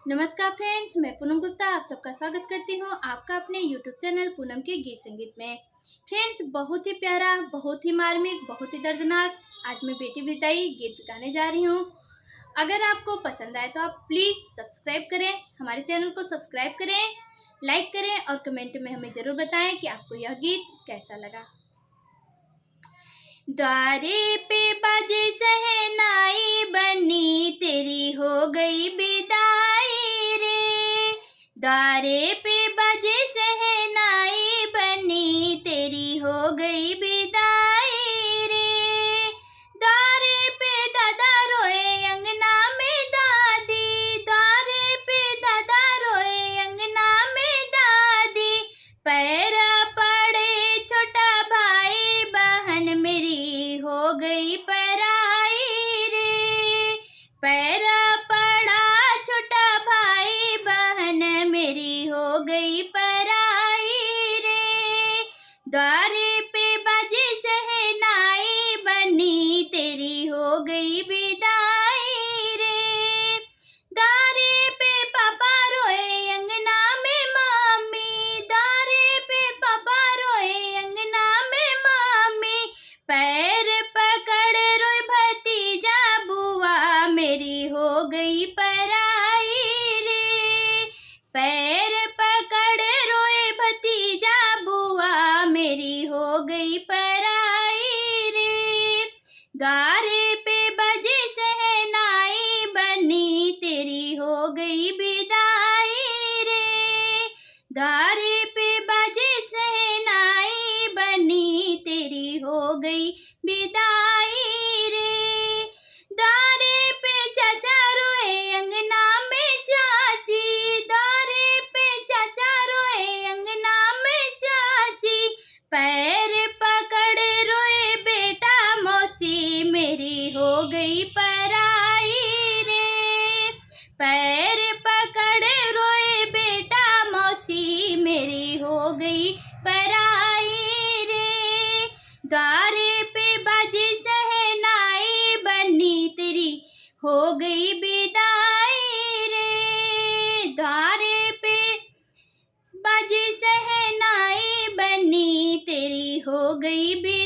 नमस्कार फ्रेंड्स, मैं पूनम गुप्ता आप सबका स्वागत करती हूँ आपका अपने यूट्यूब चैनल पूनम के गीत संगीत में। फ्रेंड्स, बहुत ही प्यारा, बहुत ही मार्मिक, बहुत ही दर्दनाक आज मैं बेटी बिदाई गीत गाने जा रही हूँ। अगर आपको पसंद आए तो आप प्लीज़ सब्सक्राइब करें, हमारे चैनल को सब्सक्राइब करें, लाइक करें और कमेंट में हमें ज़रूर बताएं कि आपको यह गीत कैसा लगा। द्वारे पे बाजे शहनाई बनी तेरी हो गई बिदाई रे। द्वारे पे बाजे शहनाई बनी तेरी हो गई बिदाई रे। द्वारे पे दादा रोए अंगना में दादी, द्वारे पे दादा रोए अंगना में दादी। पैरा पड़े छोटा भाई बहन मेरी हो गई पराई रे। पैरा पड़ा छोटा भाई बहन मेरी हो गई पराई रे। द्वारे पे बाजे शहनाई बनी तेरी हो गई बिदाई रे। द्वारे पे पापा रोए अंगना में मम्मी, द्वारे पे पापा रोए अंगना में मम्मी। पैर पकड़ रोए भतीजा बुआ मेरी हो गई पराई रे। पैर पकड़ रोए भतीजा बुआ मेरी हो गई पराई रे। द्वारे पे बजे शहनाई बनी तेरी हो गई बिदाई रे। द्वारे पे बजे शहनाई बनी तेरी हो गई बिदाई रे। द्वारे पे चाचा रोए अंगना में चाची, द्वारे पे चाचा रोए अंगना में चाची। पैर पकड़ रोए बेटा मौसी मेरी हो गई पराई रे। पैर पकड़ रोए बेटा मौसी मेरी हो गई पराई रे। द्वारे पे बाजे शहनाई बनी तेरी हो गई बिदाई रे। द्वारे पे बाजे शहनाई बनी तेरी हो गई बिदाई।